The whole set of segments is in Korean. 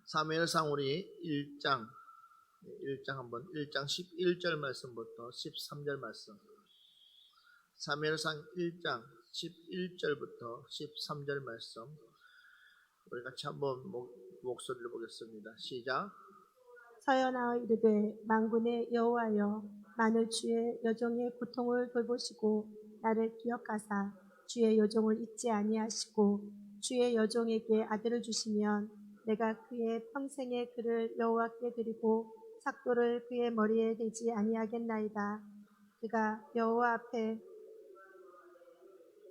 사무엘상 우리 1장 한번 1장 11절 말씀부터 13절 말씀. 사무엘상 1장 11절부터 13절 말씀. 우리 같이 한번 목소리를 보겠습니다. 시작. 서연하여 이르되 만군의 여호와여, 만일 주의 여종의 고통을 돌보시고 나를 기억하사 주의 여종을 잊지 아니하시고 주의 여종에게 아들을 주시면 내가 그의 평생에 그를 여호와께 드리고 삭도를 그의 머리에 대지 아니하겠나이다. 그가 여호와 앞에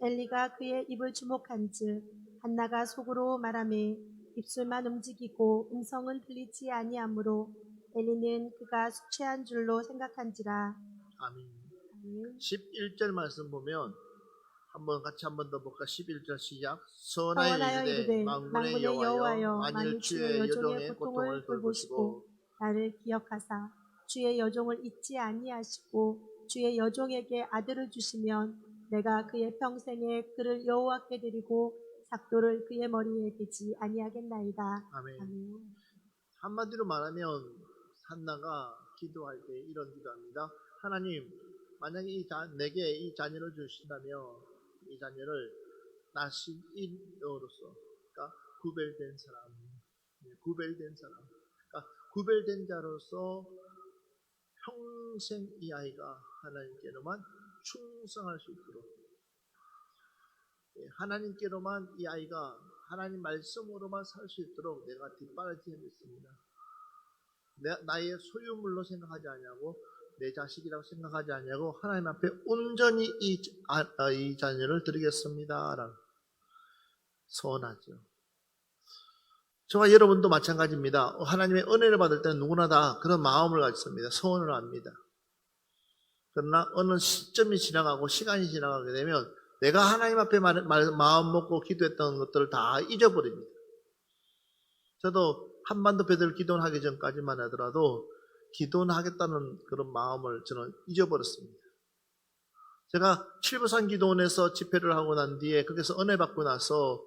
엘리가 그의 입을 주목한즉 한나가 속으로 말하매 입술만 움직이고 음성은 들리지 아니하므로 엘리는 그가 수치한 줄로 생각한지라. 아멘. 아멘. 11절 말씀 보면 같이 한 번 더 볼까? 11절 시작. 서원하여 서원하여 이르되 이르되 만군의 여호와여, 만일 주의 여종의 고통을 돌보시고 나를 기억하사 주의 여종을 잊지 아니하시고 주의 여종에게 아들을 주시면 내가 그의 평생에 그를 여호와께 드리고 삭도를 그의 머리에 대지 아니하겠나이다. 아멘. 아멘. 한마디로 말하면 한나가 기도할 때 이런 기도합니다. 하나님, 만약에 내게 이 자녀를 주신다면 이 자녀를 나신인으로서, 그러니까 구별된 사람, 그러니까 구별된 자로서 평생 이 아이가 하나님께로만 충성할 수 있도록, 하나님께로만 이 아이가 하나님 말씀으로만 살 수 있도록 내가 뒷바라지하겠습니다. 나의 소유물로 생각하지 아니하고 내 자식이라고 생각하지 아니하고 하나님 앞에 온전히 이 자녀를 드리겠습니다 라고 소원하죠. 저와 여러분도 마찬가지입니다. 하나님의 은혜를 받을 때는 누구나 다 그런 마음을 가졌습니다. 소원을 합니다. 그러나 어느 시점이 지나가고 시간이 지나가게 되면 내가 하나님 앞에 마음 먹고 기도했던 것들을 다 잊어버립니다. 저도 한반도 배들 기도하기 전까지만 하더라도 기도는 하겠다는 그런 마음을 저는 잊어버렸습니다. 제가 칠부산 기도원에서 집회를 하고 난 뒤에 거기서 은혜 받고 나서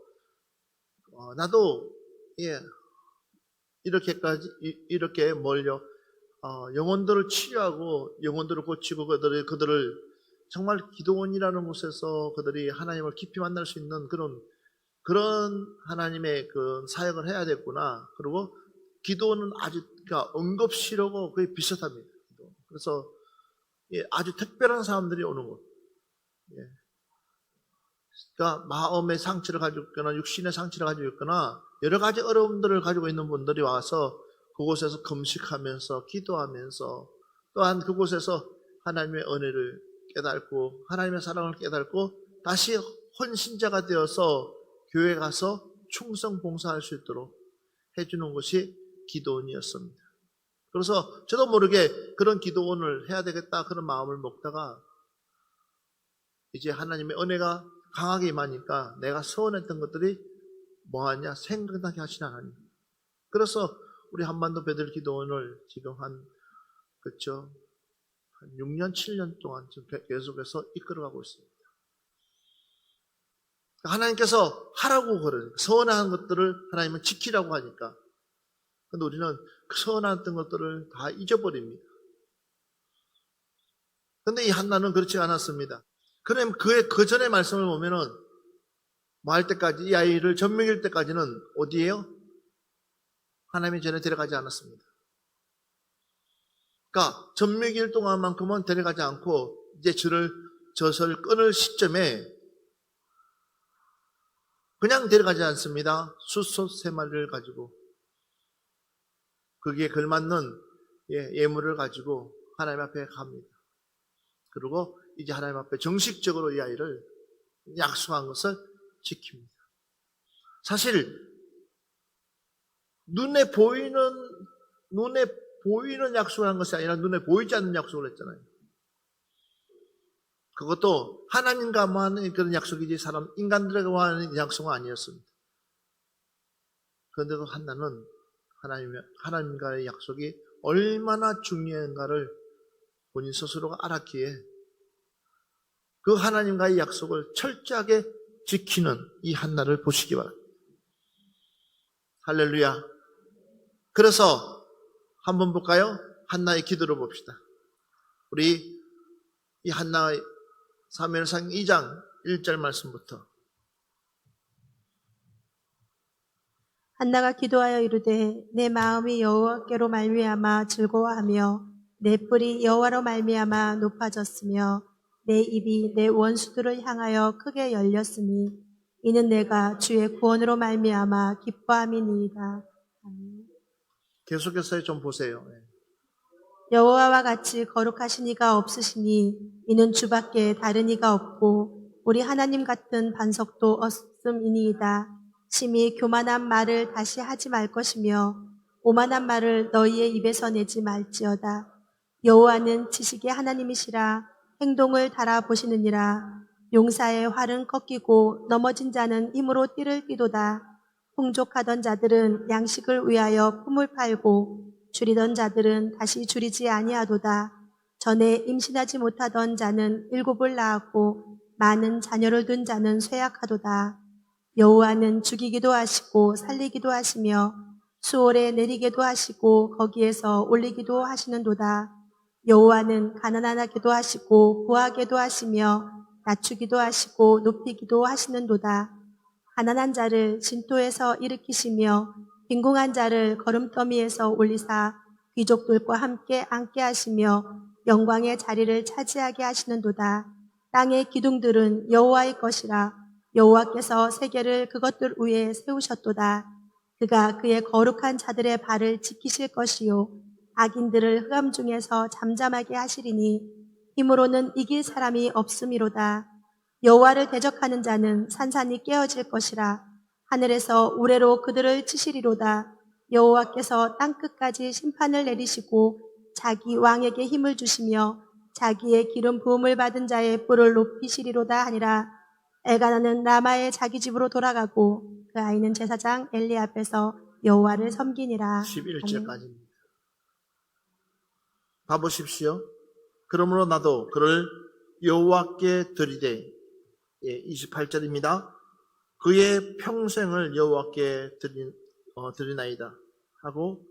나도 이렇게 멀려 영혼들을 치유하고 영혼들을 고치고 그들을 정말 기도원이라는 곳에서 그들이 하나님을 깊이 만날 수 있는 그런 하나님의 그 사역을 해야 되겠구나. 그리고 기도는 아주 응급실하고 거의 비슷합니다. 그래서 아주 특별한 사람들이 오는 곳. 그러니까 마음의 상처를 가지고 있거나 육신의 상처를 가지고 있거나 여러 가지 어려움들을 가지고 있는 분들이 와서 그곳에서 금식하면서 기도하면서 또한 그곳에서 하나님의 은혜를 깨닫고 하나님의 사랑을 깨닫고 다시 헌신자가 되어서 교회 가서 충성 봉사할 수 있도록 해주는 것이 기도원이었습니다. 그래서 저도 모르게 그런 기도원을 해야 되겠다 그런 마음을 먹다가 이제 하나님의 은혜가 강하게 임하니까 내가 소원했던 것들이 뭐하냐 생각나게 하시는 하나님. 그래서 우리 한반도 배들 기도원을 지금 한 6년 7년 동안 지금 계속해서 이끌어가고 있습니다. 하나님께서 하라고 그러니까 서운한 것들을 하나님은 지키라고 하니까. 근데 우리는 그 서운했던 것들을 다 잊어버립니다. 근데 이 한나는 그렇지 않았습니다. 그럼 그 전에 말씀을 보면은 뭐 할 때까지 이 아이를 젖먹일 때까지는 어디에요? 하나님이 전에 데려가지 않았습니다. 그러니까 젖먹일 동안만큼은 데려가지 않고 이제 젖을 끊을 시점에 그냥 데려가지 않습니다. 숫소 3마리를 가지고 거기에 걸맞는 예물을 가지고 하나님 앞에 갑니다. 그리고 이제 하나님 앞에 정식적으로 이 아이를 약속한 것을 지킵니다. 사실 눈에 보이는 약속을 한 것이 아니라 눈에 보이지 않는 약속을 했잖아요. 그것도 하나님과만 하는 그런 약속이지 인간들과 하는 약속은 아니었습니다. 그런데도 한나는 하나님과의 약속이 얼마나 중요한가를 본인 스스로가 알았기에 그 하나님과의 약속을 철저하게 지키는 이 한나를 보시기 바랍니다. 할렐루야. 그래서 한번 볼까요? 한나의 기도를 봅시다. 우리 이 한나의 사무엘상 2장 1절 말씀부터. 한나가 기도하여 이르되 내 마음이 여호와께로 말미암아 즐거워하며 내 뿔이 여호와로 말미암아 높아졌으며 내 입이 내 원수들을 향하여 크게 열렸으니 이는 내가 주의 구원으로 말미암아 기뻐함이니이다. 아멘. 계속해서 좀 보세요. 여호와와 같이 거룩하신 이가 없으시니 이는 주밖에 다른 이가 없고 우리 하나님 같은 반석도 없음이니이다. 심히 교만한 말을 다시 하지 말 것이며 오만한 말을 너희의 입에서 내지 말지어다. 여호와는 지식의 하나님이시라 행동을 달아보시느니라. 용사의 활은 꺾이고 넘어진 자는 힘으로 띠를 띠도다. 풍족하던 자들은 양식을 위하여 품을 팔고 줄이던 자들은 다시 줄이지 아니하도다. 전에 임신하지 못하던 자는 7을 낳았고 많은 자녀를 둔 자는 쇠약하도다. 여호와는 죽이기도 하시고 살리기도 하시며 수월에 내리기도 하시고 거기에서 올리기도 하시는도다. 여호와는 가난하게도 하시고 부하게도 하시며 낮추기도 하시고 높이기도 하시는도다. 가난한 자를 진토에서 일으키시며 빈궁한 자를 거름더미에서 올리사 귀족들과 함께 앉게 하시며 영광의 자리를 차지하게 하시는도다. 땅의 기둥들은 여호와의 것이라. 여호와께서 세계를 그것들 위에 세우셨도다. 그가 그의 거룩한 자들의 발을 지키실 것이요 악인들을 흑암 중에서 잠잠하게 하시리니 힘으로는 이길 사람이 없음이로다. 여호와를 대적하는 자는 산산이 깨어질 것이라. 하늘에서 우레로 그들을 치시리로다. 여호와께서 땅끝까지 심판을 내리시고 자기 왕에게 힘을 주시며 자기의 기름 부음을 받은 자의 뿔을 높이시리로다 하니라. 엘가나는 라마의 자기 집으로 돌아가고 그 아이는 제사장 엘리 앞에서 여호와를 섬기니라. 11절까지입니다. 봐보십시오. 그러므로 나도 그를 여호와께 드리되 28절입니다. 그의 평생을 여호와께 드리나이다 하고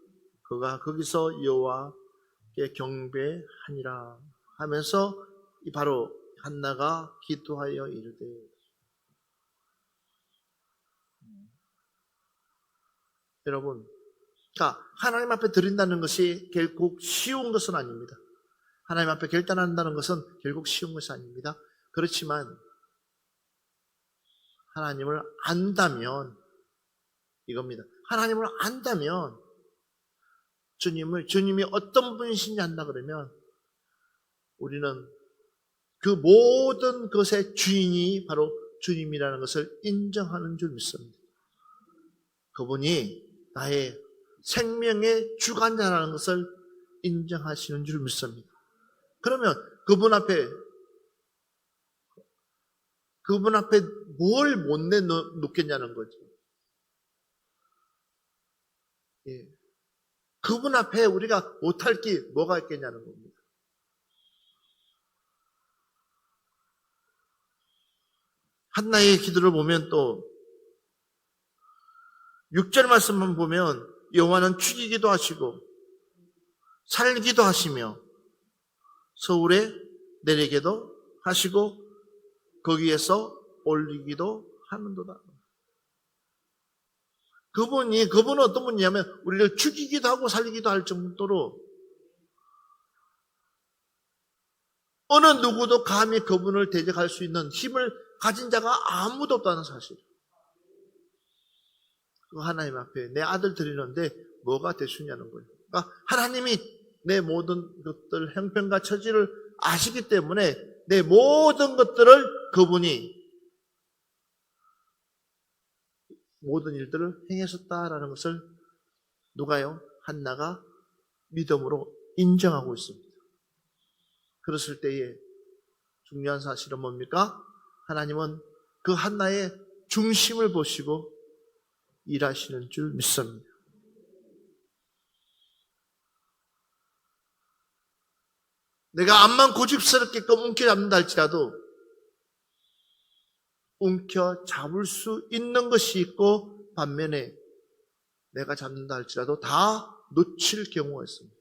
그가 거기서 여호와께 경배하니라 하면서 바로 한나가 기도하여 이르되 여러분, 그러니까 하나님 앞에 드린다는 것이 결국 쉬운 것은 아닙니다. 하나님 앞에 결단한다는 것은 결국 쉬운 것이 아닙니다. 그렇지만 하나님을 안다면 이겁니다. 하나님을 안다면 주님이 어떤 분이신지 안다 그러면 우리는 그 모든 것의 주인이 바로 주님이라는 것을 인정하는 줄 믿습니다. 그분이 나의 생명의 주관자라는 것을 인정하시는 줄 믿습니다. 그러면 그분 앞에 뭘 못 내놓겠냐는 거죠. 예. 그분 앞에 우리가 못할 게 뭐가 있겠냐는 겁니다. 한나의 기도를 보면 또 6절 말씀만 보면 여호와는 죽이기도 하시고 살기도 하시며 서울에 내리게도 하시고 거기에서 올리기도 하는도다. 그분은 어떤 분이냐면 우리를 죽이기도 하고 살리기도 할 정도로 어느 누구도 감히 그분을 대적할 수 있는 힘을 가진 자가 아무도 없다는 사실. 그 하나님 앞에 내 아들 드리는데 뭐가 대수냐는 거예요. 그러니까 하나님이 내 모든 것들, 형편과 처지를 아시기 때문에 내 모든 것들을 그분이 모든 일들을 행하셨다라는 것을 누가요? 한나가 믿음으로 인정하고 있습니다. 그랬을 때에 중요한 사실은 뭡니까? 하나님은 그 한나의 중심을 보시고 일하시는 줄 믿습니다. 내가 암만 고집스럽게끔 움켜잡는다 할지라도 움켜잡을 수 있는 것이 있고 반면에 내가 잡는다 할지라도 다 놓칠 경우가 있습니다.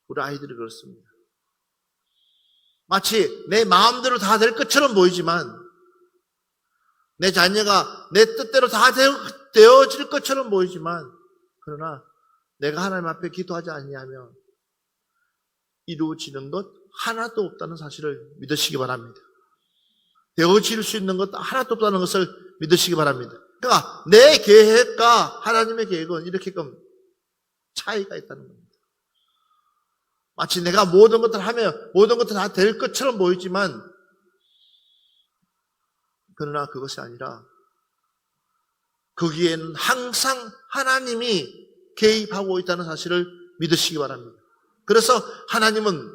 우리 아이들이 그렇습니다. 마치 내 마음대로 다 될 것처럼 보이지만 내 자녀가 내 뜻대로 다 되어질 것처럼 보이지만 그러나 내가 하나님 앞에 기도하지 않냐면 이루어지는 것 하나도 없다는 사실을 믿으시기 바랍니다. 되어질 수 있는 것 하나도 없다는 것을 믿으시기 바랍니다. 그러니까 내 계획과 하나님의 계획은 이렇게끔 차이가 있다는 겁니다. 마치 내가 모든 것들을 하면 모든 것들이 다 될 것처럼 보이지만 그러나 그것이 아니라 거기에는 항상 하나님이 개입하고 있다는 사실을 믿으시기 바랍니다. 그래서 하나님은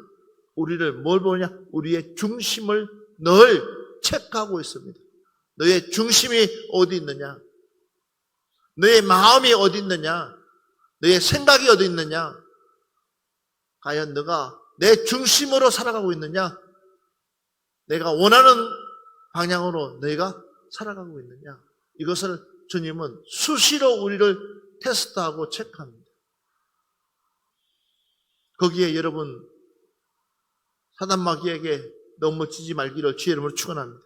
우리를 뭘 보냐? 우리의 중심을 늘 체크하고 있습니다. 너의 중심이 어디 있느냐? 너의 마음이 어디 있느냐? 너의 생각이 어디 있느냐? 과연 너가 내 중심으로 살아가고 있느냐? 내가 원하는 방향으로 너희가 살아가고 있느냐? 이것을 주님은 수시로 우리를 테스트하고 체크합니다. 거기에 여러분 사단마귀에게 넘어지지 말기를 주의 이름으로 축원합니다.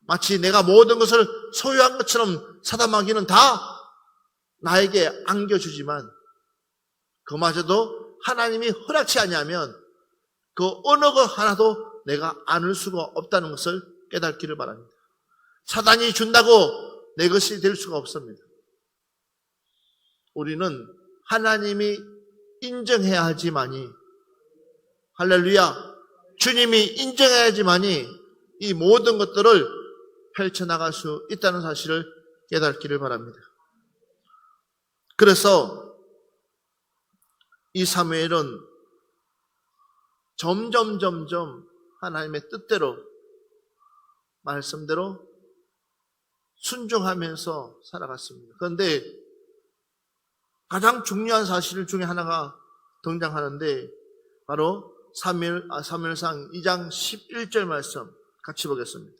마치 내가 모든 것을 소유한 것처럼 사단마귀는 다 나에게 안겨주지만 그마저도 하나님이 허락치 않냐면 그 어느 것 하나도 내가 안을 수가 없다는 것을 깨닫기를 바랍니다. 사단이 준다고 내 것이 될 수가 없습니다. 우리는 하나님이 인정해야 하지만이 할렐루야 주님이 인정해야지만이 이 모든 것들을 펼쳐나갈 수 있다는 사실을 깨닫기를 바랍니다. 그래서 이 사무엘은 점점 하나님의 뜻대로 말씀대로 순종하면서 살아갔습니다. 그런데 가장 중요한 사실 중에 하나가 등장하는데 바로 사무엘상 2장 11절 말씀 같이 보겠습니다.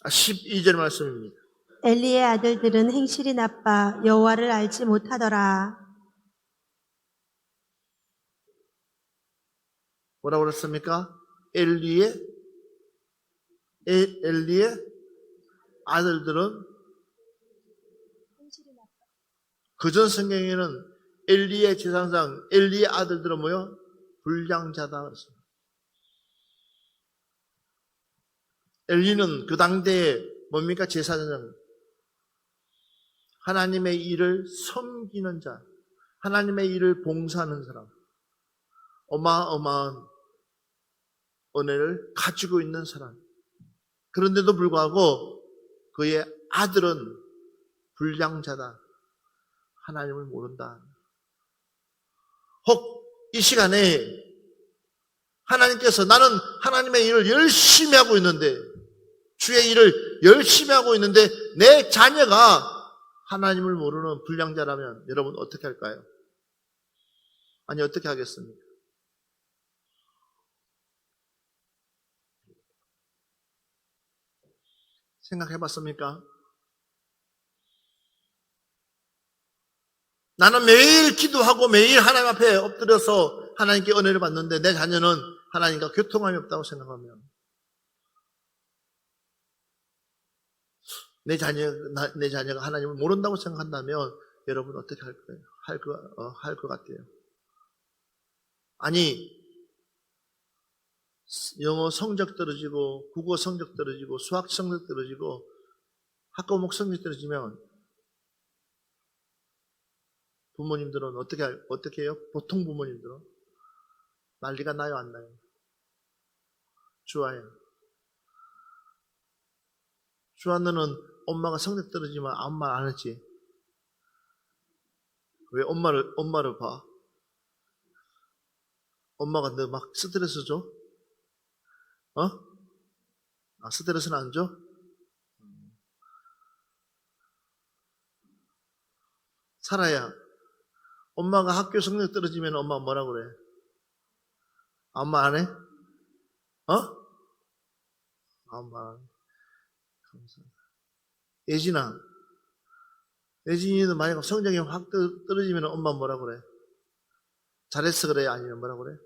12절 말씀입니다. 엘리의 아들들은 행실이 나빠 여호와를 알지 못하더라. 뭐라고 그랬습니까? 엘리의 아들들은 그전 성경에는 엘리의 제사장 엘리의 아들들은 뭐요? 불량자다 그랬습니다. 엘리는 그 당대에 뭡니까? 제사장 하나님의 일을 섬기는 자 하나님의 일을 봉사하는 사람 어마어마한 은혜를 가지고 있는 사람 그런데도 불구하고 그의 아들은 불량자다 하나님을 모른다. 혹 이 시간에 하나님께서 나는 하나님의 일을 열심히 하고 있는데 주의 일을 열심히 하고 있는데 내 자녀가 하나님을 모르는 불량자라면 여러분 어떻게 할까요? 아니 어떻게 하겠습니까? 생각해 봤습니까? 나는 매일 기도하고 매일 하나님 앞에 엎드려서 하나님께 은혜를 받는데 내 자녀는 하나님과 교통함이 없다고 생각하면 내 자녀가 하나님을 모른다고 생각한다면 여러분 어떻게 할 거예요? 할 것 같아요. 아니 영어 성적 떨어지고 국어 성적 떨어지고 수학 성적 떨어지고 학과목 성적 떨어지면 부모님들은 어떻게 해요? 보통 부모님들은 난리가 나요, 안 나요? 좋아요. 주한너는 엄마가 성적 떨어지면 아무 말 안 했지. 왜 엄마를 봐? 엄마가 너 막 스트레스 줘? 스트레스는 안 줘? 살아야 엄마가 학교 성적 떨어지면 엄마가 뭐라 그래? 아무 말 안 해? 아무 말 안 해. 감사합니다. 예진이는 만약 성적이 확 떨어지면 엄마 뭐라 그래? 잘했어 그래? 아니면 뭐라 그래?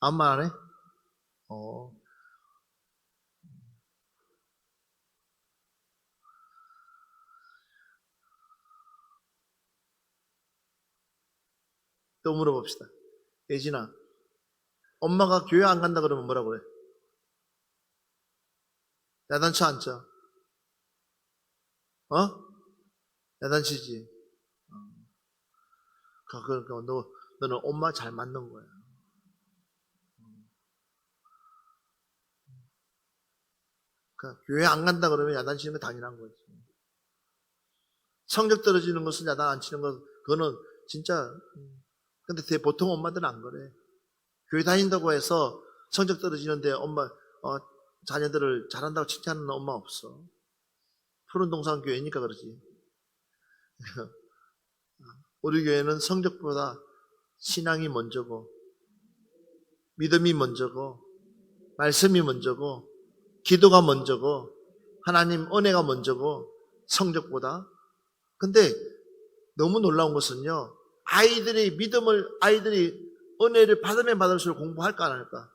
아무 말 안 해? 또 물어봅시다. 예진아, 엄마가 교회 안 간다 그러면 뭐라 그래? 야단쳐 안 쳐? 야단치지? 그러니까 너는 엄마 잘 맞는 거야. 그러니까 교회 안 간다 그러면 야단치는 거 당연한 거지. 성적 떨어지는 것은 야단 안 치는 것, 그거는 진짜, 근데 보통 엄마들은 안 그래. 교회 다닌다고 해서 성적 떨어지는데 엄마, 자녀들을 잘한다고 칭찬하는 엄마 없어. 푸른 동산 교회니까 그러지. 우리 교회는 성적보다 신앙이 먼저고, 믿음이 먼저고, 말씀이 먼저고, 기도가 먼저고, 하나님 은혜가 먼저고, 성적보다. 근데 너무 놀라운 것은요, 아이들이 은혜를 받으면 받을수록 공부할까 안 할까?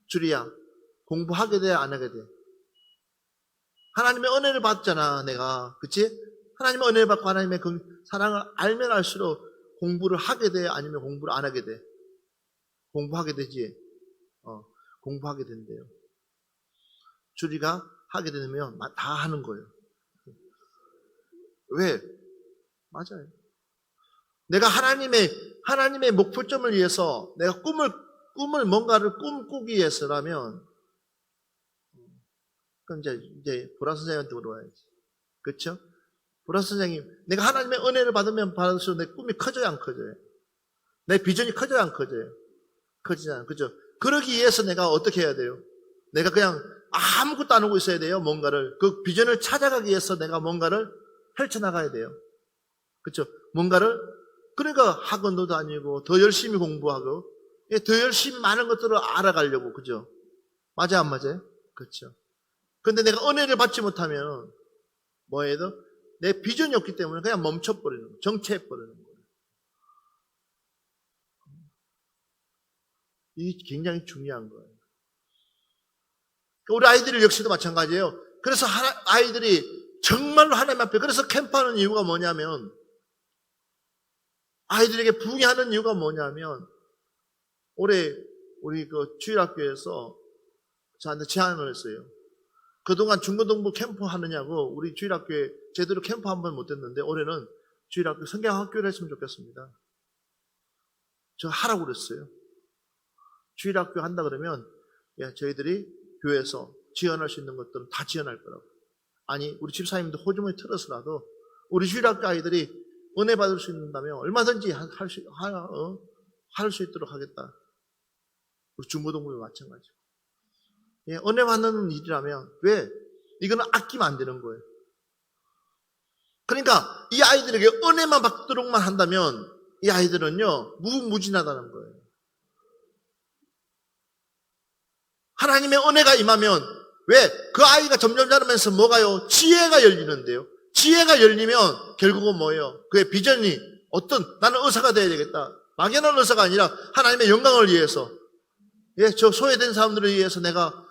줄이야, 공부하게 돼, 안 하게 돼? 하나님의 은혜를 받잖아, 내가. 그치? 하나님의 은혜를 받고 하나님의 그 사랑을 알면 알수록 공부를 하게 돼, 아니면 공부를 안 하게 돼? 공부하게 되지. 공부하게 된대요. 줄이가 하게 되면 다 하는 거예요. 왜? 맞아요. 내가 하나님의 목표점을 위해서 내가 뭔가를 꿈꾸기 위해서라면, 그럼 이제 보라 선생님한테 물어봐야지. 그렇죠? 보라 선생님, 내가 하나님의 은혜를 받으면 받을수록 내 꿈이 커져요, 안 커져요? 내 비전이 커져요, 안 커져요? 커지잖아요. 그죠? 그러기 위해서 내가 어떻게 해야 돼요? 내가 그냥 아무것도 안 하고 있어야 돼요, 뭔가를. 그 비전을 찾아가기 위해서 내가 뭔가를 펼쳐나가야 돼요. 그렇죠? 그러니까 학원도 다니고, 더 열심히 공부하고, 더 열심히 많은 것들을 알아가려고, 그죠? 맞아, 안 맞아요? 그렇죠. 근데 내가 은혜를 받지 못하면, 뭐해도 내 비전이 없기 때문에 그냥 멈춰버리는 거예요. 정체해버리는 거예요. 이게 굉장히 중요한 거예요. 우리 아이들 역시도 마찬가지예요. 그래서 아이들이 정말로 하나님 앞에, 그래서 캠프하는 이유가 뭐냐면, 아이들에게 부응하는 이유가 뭐냐면, 올해 우리 그 주일학교에서 저한테 제안을 했어요. 그동안 중고등부 캠프 하느냐고, 우리 주일학교에 제대로 캠프 한 번 못 했는데 올해는 주일학교 성경학교를 했으면 좋겠습니다. 저 하라고 그랬어요. 주일학교 한다 그러면 저희들이 교회에서 지원할 수 있는 것들은 다 지원할 거라고. 아니, 우리 집사님도 호주머니 틀어서라도 우리 주일학교 아이들이 은혜 받을 수 있다면 얼마든지 할 수 있도록 하겠다. 우리 중고등부도 마찬가지고. 은혜 받는 일이라면 왜? 이거는 아끼면 안 되는 거예요. 그러니까 이 아이들에게 은혜만 받도록만 한다면 이 아이들은요, 무궁무진하다는 거예요. 하나님의 은혜가 임하면 왜? 그 아이가 점점 자라면서 뭐가요? 지혜가 열리는데요. 지혜가 열리면 결국은 뭐예요? 그의 비전이 나는 의사가 돼야 되겠다. 막연한 의사가 아니라 하나님의 영광을 위해서, 저 소외된 사람들을 위해서 내가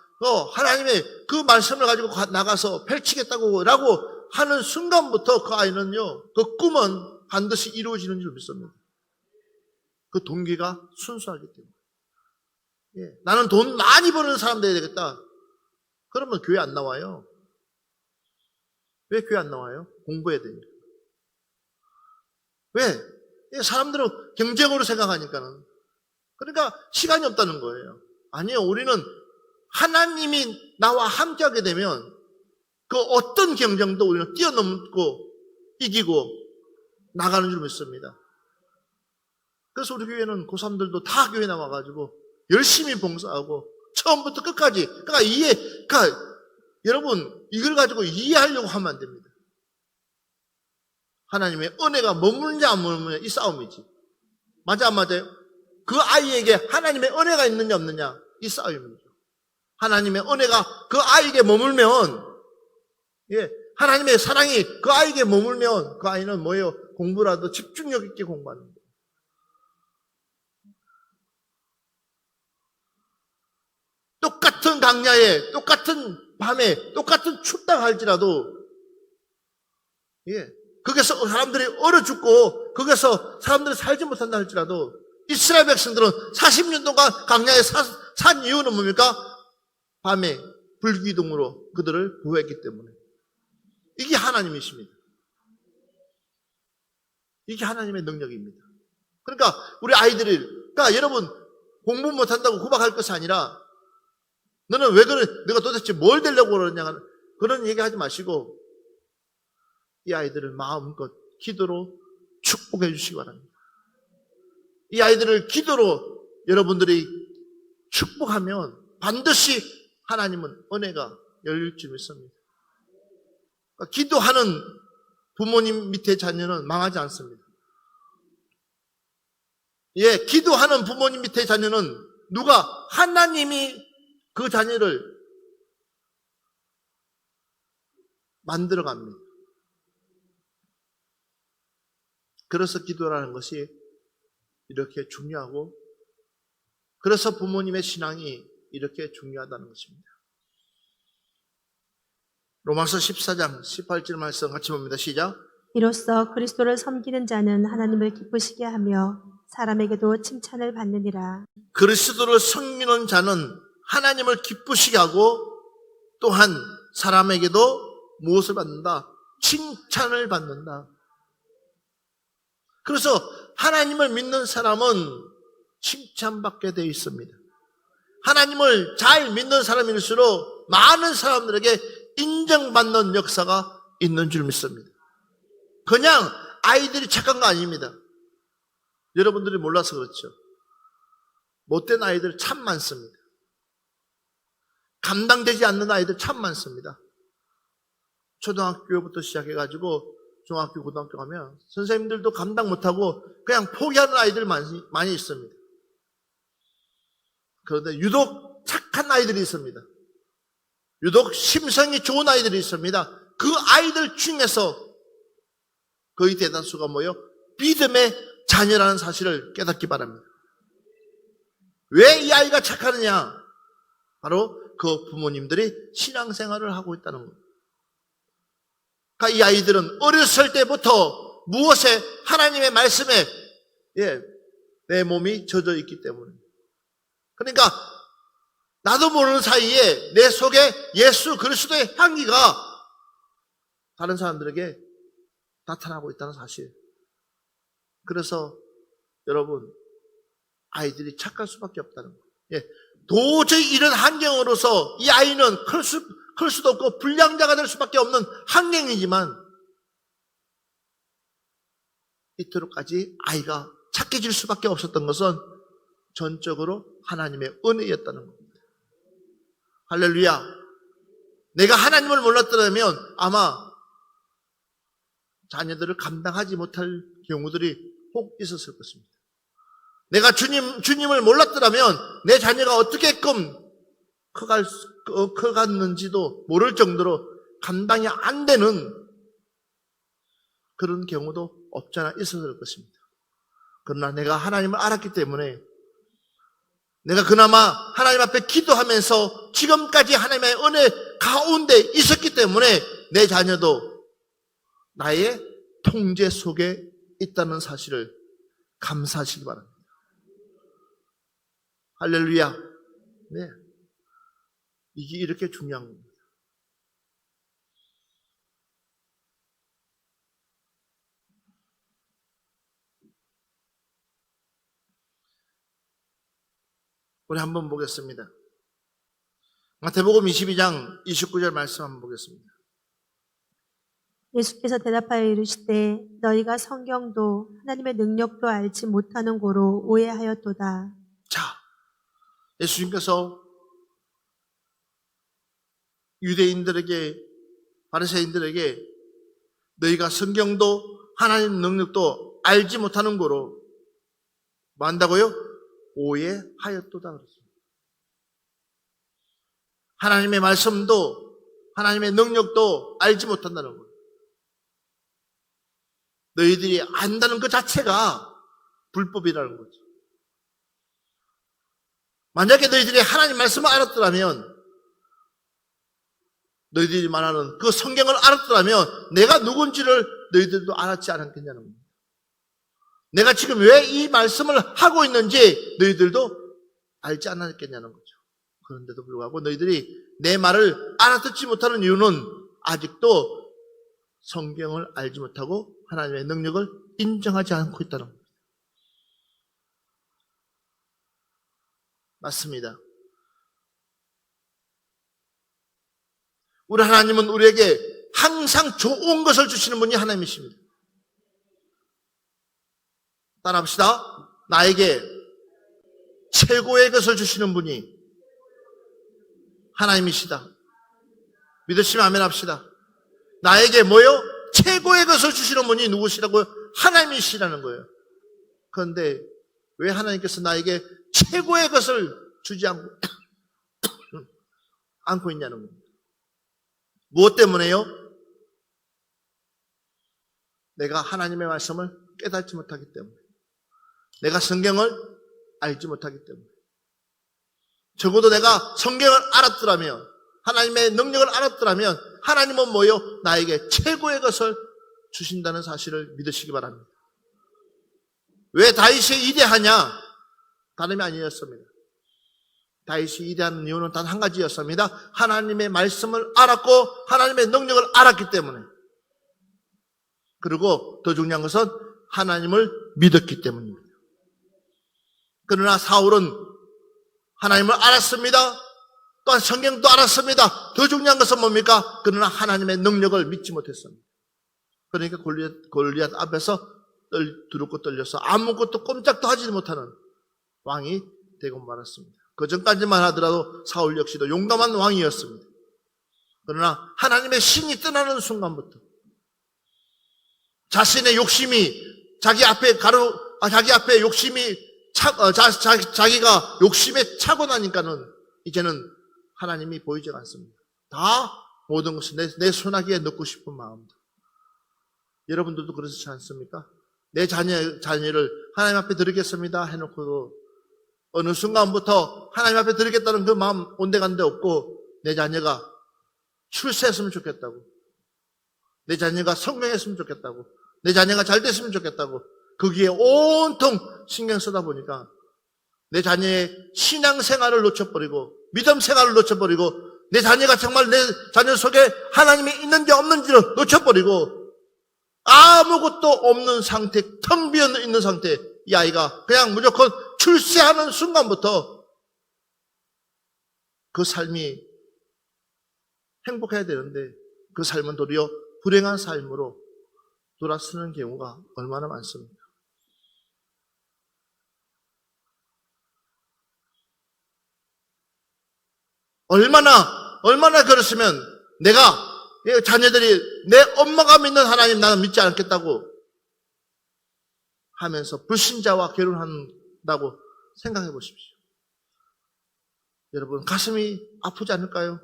하나님의 그 말씀을 가지고 나가서 펼치겠다고 라고 하는 순간부터 그 아이는요, 그 꿈은 반드시 이루어지는 줄 믿습니다. 그 동기가 순수하기 때문에. 나는 돈 많이 버는 사람 돼야 되겠다. 그러면 교회 안 나와요. 왜 교회 안 나와요? 공부해야 되니까. 왜? 사람들은 경쟁으로 생각하니까는. 그러니까 시간이 없다는 거예요. 아니요, 우리는 하나님이 나와 함께하게 되면 그 어떤 경쟁도 우리는 뛰어넘고 이기고 나가는 줄 믿습니다. 그래서 우리 교회는 고3들도 다 교회 나와가지고 열심히 봉사하고 처음부터 끝까지. 그러니까 여러분, 이걸 가지고 이해하려고 하면 안 됩니다. 하나님의 은혜가 머무느냐 안 머무느냐 이 싸움이지. 맞아 안 맞아요? 그 아이에게 하나님의 은혜가 있느냐 없느냐 이 싸움이죠. 하나님의 은혜가 그 아이에게 머물면, 하나님의 사랑이 그 아이에게 머물면 그 아이는 뭐예요? 공부라도 집중력 있게 공부하는 거예요. 똑같은 강야에, 똑같은 밤에, 똑같은 춥다 할지라도, 거기서 사람들이 얼어 죽고, 거기서 사람들이 살지 못한다 할지라도, 이스라엘 백성들은 40년 동안 강야에 산 이유는 뭡니까? 밤에 불기둥으로 그들을 보호했기 때문에. 이게 하나님이십니다. 이게 하나님의 능력입니다. 그러니까 우리 아이들이, 그러니까 여러분 공부 못한다고 구박할 것이 아니라 너는 왜 그래? 내가 도대체 뭘 되려고 그러냐? 그런 얘기하지 마시고 이 아이들을 마음껏 기도로 축복해 주시기 바랍니다. 이 아이들을 기도로 여러분들이 축복하면 반드시 하나님은 은혜가 열릴 줄 믿습니다. 그러니까 기도하는 부모님 밑에 자녀는 망하지 않습니다. 기도하는 부모님 밑에 자녀는 누가? 하나님이 그 자녀를 만들어 갑니다. 그래서 기도라는 것이 이렇게 중요하고, 그래서 부모님의 신앙이 이렇게 중요하다는 것입니다. 로마서 14장 18절 말씀 같이 봅니다. 시작. 이로써 그리스도를 섬기는 자는 하나님을 기쁘시게 하며 사람에게도 칭찬을 받느니라. 그리스도를 섬기는 자는 하나님을 기쁘시게 하고 또한 사람에게도 무엇을 받는다? 칭찬을 받는다. 그래서 하나님을 믿는 사람은 칭찬받게 되어 있습니다. 하나님을 잘 믿는 사람일수록 많은 사람들에게 인정받는 역사가 있는 줄 믿습니다. 그냥 아이들이 착한 거 아닙니다. 여러분들이 몰라서 그렇죠. 못된 아이들 참 많습니다. 감당되지 않는 아이들 참 많습니다. 초등학교부터 시작해가지고 중학교, 고등학교 가면 선생님들도 감당 못하고 그냥 포기하는 아이들 많이 있습니다. 그런데 유독 착한 아이들이 있습니다. 유독 심성이 좋은 아이들이 있습니다. 그 아이들 중에서 거의 대다수가 뭐예요? 믿음의 자녀라는 사실을 깨닫기 바랍니다. 왜 이 아이가 착하느냐? 바로 그 부모님들이 신앙생활을 하고 있다는 겁니다. 그러니까 이 아이들은 어렸을 때부터 무엇에? 하나님의 말씀에 내 몸이 젖어 있기 때문에. 그러니까 나도 모르는 사이에 내 속에 예수 그리스도의 향기가 다른 사람들에게 나타나고 있다는 사실. 그래서 여러분, 아이들이 착할 수밖에 없다는 거예요. 도저히 이런 환경으로서 이 아이는 클 수도 없고 불량자가 될 수밖에 없는 환경이지만 이토록까지 아이가 착해질 수밖에 없었던 것은 전적으로 하나님의 은혜였다는 겁니다. 할렐루야. 내가 하나님을 몰랐더라면 아마 자녀들을 감당하지 못할 경우들이 혹 있었을 것입니다. 내가 주님을 몰랐더라면 내 자녀가 어떻게끔 커갔는지도 모를 정도로 감당이 안 되는 그런 경우도 없잖아 있었을 것입니다. 그러나 내가 하나님을 알았기 때문에 내가 그나마 하나님 앞에 기도하면서 지금까지 하나님의 은혜 가운데 있었기 때문에 내 자녀도 나의 통제 속에 있다는 사실을 감사하시기 바랍니다. 할렐루야. 네. 이게 이렇게 중요한 겁니다. 우리 한번 보겠습니다. 마태복음 22장 29절 말씀 한번 보겠습니다. 예수께서 대답하여 이르시되 너희가 성경도 하나님의 능력도 알지 못하는 고로 오해하였도다. 자, 예수님께서 유대인들에게, 바리새인들에게 너희가 성경도 하나님 능력도 알지 못하는 거로 뭐 한다고요? 오해하였도다 그랬습니다. 하나님의 말씀도 하나님의 능력도 알지 못한다는 거예요. 너희들이 안다는 것 자체가 불법이라는 거죠. 만약에 너희들이 하나님 말씀을 알았더라면, 너희들이 말하는 그 성경을 알았더라면 내가 누군지를 너희들도 알았지 않았겠냐는 겁니다. 내가 지금 왜 이 말씀을 하고 있는지 너희들도 알지 않았겠냐는 거죠. 그런데도 불구하고 너희들이 내 말을 알아듣지 못하는 이유는 아직도 성경을 알지 못하고 하나님의 능력을 인정하지 않고 있다는 겁니다. 맞습니다. 우리 하나님은 우리에게 항상 좋은 것을 주시는 분이 하나님이십니다. 따라합시다. 나에게 최고의 것을 주시는 분이 하나님이시다. 믿으시면 아멘 합시다. 나에게 뭐요? 최고의 것을 주시는 분이 누구시라고요? 하나님이시라는 거예요. 그런데 왜 하나님께서 나에게 최고의 것을 주지 않고 있냐는 겁니다. 무엇 때문에요? 내가 하나님의 말씀을 깨닫지 못하기 때문에, 내가 성경을 알지 못하기 때문에. 적어도 내가 성경을 알았더라면, 하나님의 능력을 알았더라면 하나님은 뭐요? 나에게 최고의 것을 주신다는 사실을 믿으시기 바랍니다. 왜 다윗이 위대하냐? 다름이 아니었습니다. 다윗이 위대한 이유는 단 한 가지였습니다. 하나님의 말씀을 알았고 하나님의 능력을 알았기 때문에. 그리고 더 중요한 것은 하나님을 믿었기 때문입니다. 그러나 사울은 하나님을 알았습니다. 또한 성경도 알았습니다. 더 중요한 것은 뭡니까? 그러나 하나님의 능력을 믿지 못했습니다. 그러니까 골리앗 앞에서 두렵고 떨려서 아무것도 꼼짝도 하지 못하는 왕이 되고 말았습니다. 그 전까지만 하더라도 사울 역시도 용감한 왕이었습니다. 그러나 하나님의 신이 떠나는 순간부터 자신의 욕심이 자기 앞에 욕심이 자기가 욕심에 차고 나니까는 이제는 하나님이 보이지 않습니다. 다 모든 것을 내 손아귀에 넣고 싶은 마음도. 여러분들도 그렇지 않습니까? 내 자녀를 하나님 앞에 드리겠습니다 해놓고도 어느 순간부터 하나님 앞에 드리겠다는 그 마음 온데간데 없고, 내 자녀가 출세했으면 좋겠다고, 내 자녀가 성공했으면 좋겠다고, 내 자녀가 잘 됐으면 좋겠다고 거기에 온통 신경 쓰다 보니까 내 자녀의 신앙생활을 놓쳐버리고 믿음 생활을 놓쳐버리고 내 자녀가 정말 내 자녀 속에 하나님이 있는지 없는지를 놓쳐버리고 아무것도 없는 상태, 텅 비어 있는 상태, 이 아이가 그냥 무조건 출세하는 순간부터 그 삶이 행복해야 되는데 그 삶은 도리어 불행한 삶으로 돌아서는 경우가 얼마나 많습니까? 얼마나 그랬으면 내가 자녀들이 내 엄마가 믿는 하나님 나는 믿지 않겠다고 하면서 불신자와 결혼한다고 생각해 보십시오. 여러분 가슴이 아프지 않을까요?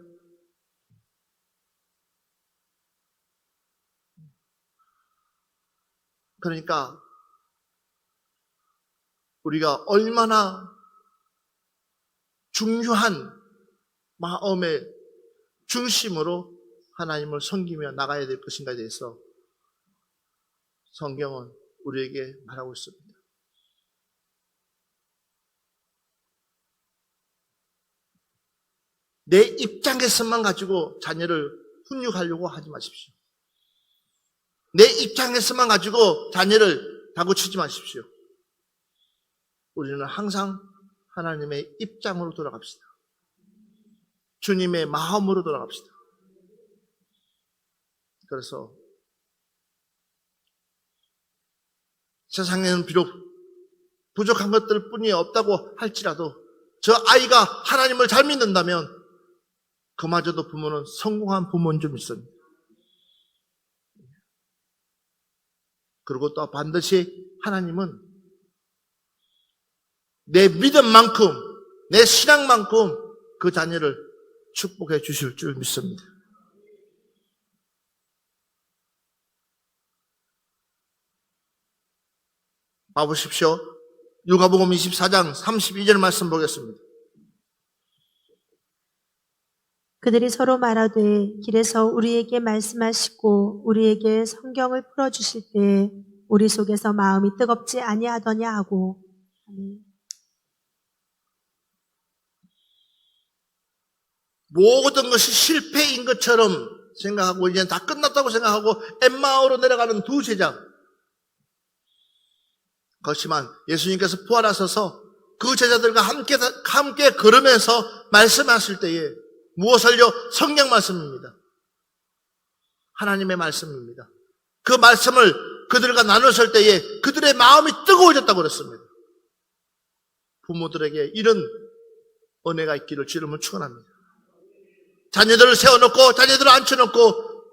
그러니까 우리가 얼마나 중요한 마음의 중심으로 하나님을 섬기며 나가야 될 것인가에 대해서 성경은 우리에게 말하고 있습니다. 내 입장에서만 가지고 자녀를 훈육하려고 하지 마십시오. 내 입장에서만 가지고 자녀를 다구치지 마십시오. 우리는 항상 하나님의 입장으로 돌아갑시다. 주님의 마음으로 돌아갑시다. 그래서 세상에는 비록 부족한 것들 뿐이 없다고 할지라도 저 아이가 하나님을 잘 믿는다면 그마저도 부모는 성공한 부모는 좀 있습니다. 그리고 또 반드시 하나님은 내 믿음만큼, 내 신앙만큼 그 자녀를 축복해 주실 줄 믿습니다. 봐보십시오. 누가복음 24장 32절 말씀 보겠습니다. 그들이 서로 말하되 길에서 우리에게 말씀하시고 우리에게 성경을 풀어주실 때에 우리 속에서 마음이 뜨겁지 아니하더냐 하고. 아멘. 모든 것이 실패인 것처럼 생각하고 이제 다 끝났다고 생각하고 엠마오로 내려가는 두 제자. 그렇지만 예수님께서 부활하셔서 그 제자들과 함께 걸으면서 말씀하실 때에 무엇을요? 성경 말씀입니다. 하나님의 말씀입니다. 그 말씀을 그들과 나눴을 때에 그들의 마음이 뜨거워졌다고 그랬습니다. 부모들에게 이런 은혜가 있기를 주님은 축원합니다. 자녀들을 세워놓고 자녀들을 앉혀놓고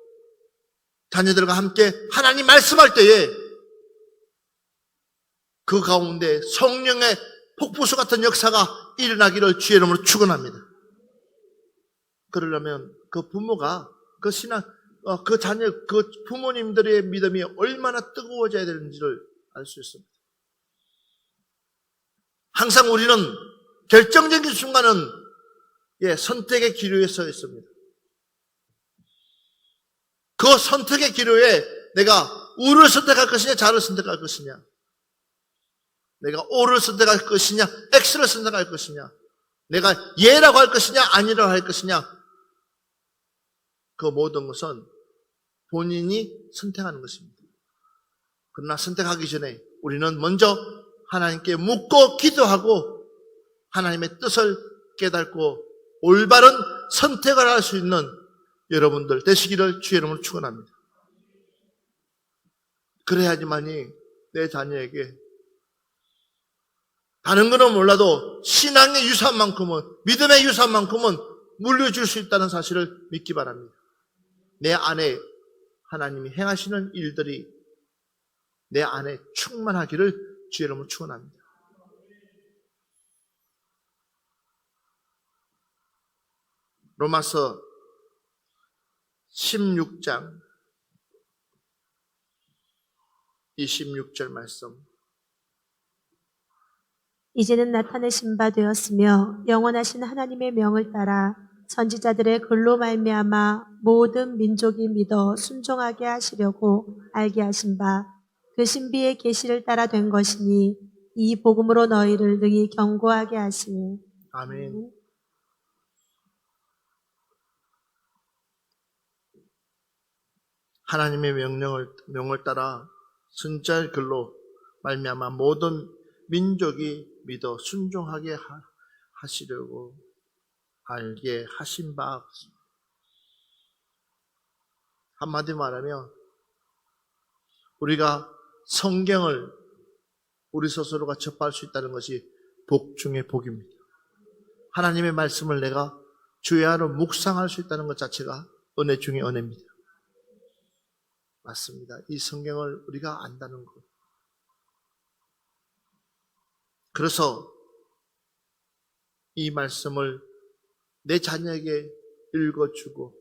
자녀들과 함께 하나님 말씀할 때에 그 가운데 성령의 폭포수 같은 역사가 일어나기를 주의 이름으로 축원합니다. 그러려면 그 부모가 그 신앙, 그 자녀, 그 부모님들의 믿음이 얼마나 뜨거워져야 되는지를 알 수 있습니다. 항상 우리는 결정적인 순간은 선택의 기로에 서 있습니다. 그 선택의 기로에 내가 우를 선택할 것이냐, 자를 선택할 것이냐, 내가 O를 선택할 것이냐, X를 선택할 것이냐, 내가 예라고 할 것이냐, 아니라고 할 것이냐, 그 모든 것은 본인이 선택하는 것입니다. 그러나 선택하기 전에 우리는 먼저 하나님께 묻고 기도하고 하나님의 뜻을 깨닫고 올바른 선택을 할 수 있는 여러분들 되시기를 주의 이름으로 축원합니다. 그래야지만이 내 자녀에게 다른 거는 몰라도 신앙의 유산만큼은, 믿음의 유산만큼은 물려줄 수 있다는 사실을 믿기 바랍니다. 내 안에 하나님이 행하시는 일들이 내 안에 충만하기를 주의 이름으로 축원합니다. 로마서 16장 26절 말씀. 이제는 나타내신 바 되었으며 영원하신 하나님의 명을 따라 선지자들의 글로 말미암아 모든 민족이 믿어 순종하게 하시려고 알게 하신 바 그 신비의 계시를 따라 된 것이니 이 복음으로 너희를 능히 견고하게 하시니. 아멘. 하나님의 명을 따라 선지자의 글로 말미암아 모든 민족이 믿어 순종하게 하시려고 알게 하신 바. 한마디 말하면 우리가 성경을 우리 스스로가 접할 수 있다는 것이 복 중의 복입니다. 하나님의 말씀을 내가 주의 안으로 묵상할 수 있다는 것 자체가 은혜 중의 은혜입니다. 맞습니다. 이 성경을 우리가 안다는 것. 그래서 이 말씀을 내 자녀에게 읽어주고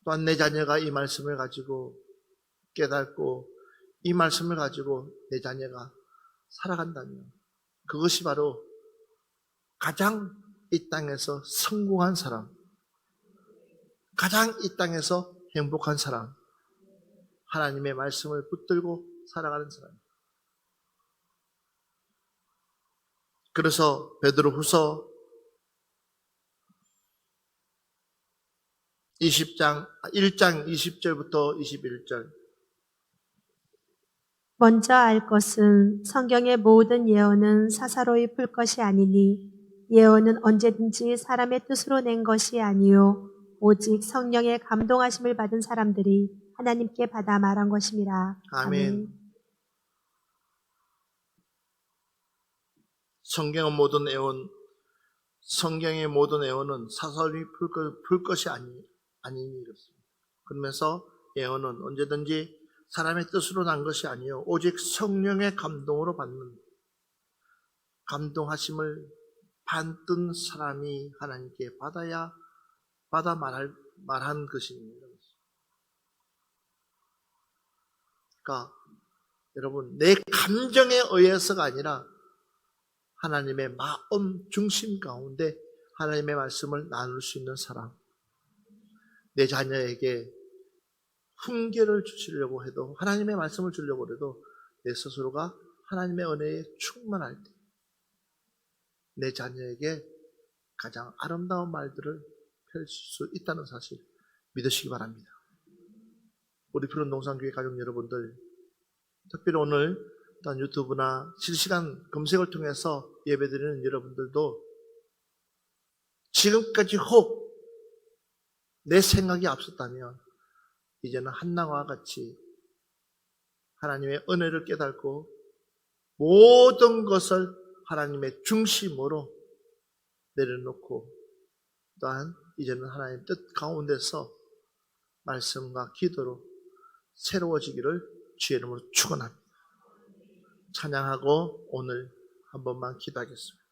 또한 내 자녀가 이 말씀을 가지고 깨닫고 이 말씀을 가지고 내 자녀가 살아간다면 그것이 바로 가장 이 땅에서 성공한 사람, 가장 이 땅에서 행복한 사람, 하나님의 말씀을 붙들고 살아가는 사람. 그래서 베드로후서 1장 20절부터 21절. 먼저 알 것은 성경의 모든 예언은 사사로이 풀 것이 아니니 예언은 언제든지 사람의 뜻으로 낸 것이 아니요 오직 성령의 감동하심을 받은 사람들이 하나님께 받아 말한 것임이라. 아멘. 성경의 모든 예언은 사사로이 풀 것이 아니니 이렇습니다. 그러면서 예언은 언제든지 사람의 뜻으로 난 것이 아니요 오직 성령의 감동으로 받는 감동하심을 반뜬 사람이 하나님께 받아 말한 것입니다. 그러니까 여러분, 내 감정에 의해서가 아니라 하나님의 마음 중심 가운데 하나님의 말씀을 나눌 수 있는 사람. 내 자녀에게 훈계를 주시려고 해도, 하나님의 말씀을 주려고 해도 내 스스로가 하나님의 은혜에 충만할 때 내 자녀에게 가장 아름다운 말들을 펼칠 수 있다는 사실 믿으시기 바랍니다. 우리 푸른 농산교회 가족 여러분들, 특별히 오늘 어떤 유튜브나 실시간 검색을 통해서 예배드리는 여러분들도 지금까지 혹 내 생각이 앞섰다면 이제는 한나와 같이 하나님의 은혜를 깨닫고 모든 것을 하나님의 중심으로 내려놓고, 또한 이제는 하나님 뜻 가운데서 말씀과 기도로 새로워지기를 주의 이름으로 축원합니다. 찬양하고 오늘 한 번만 기도하겠습니다.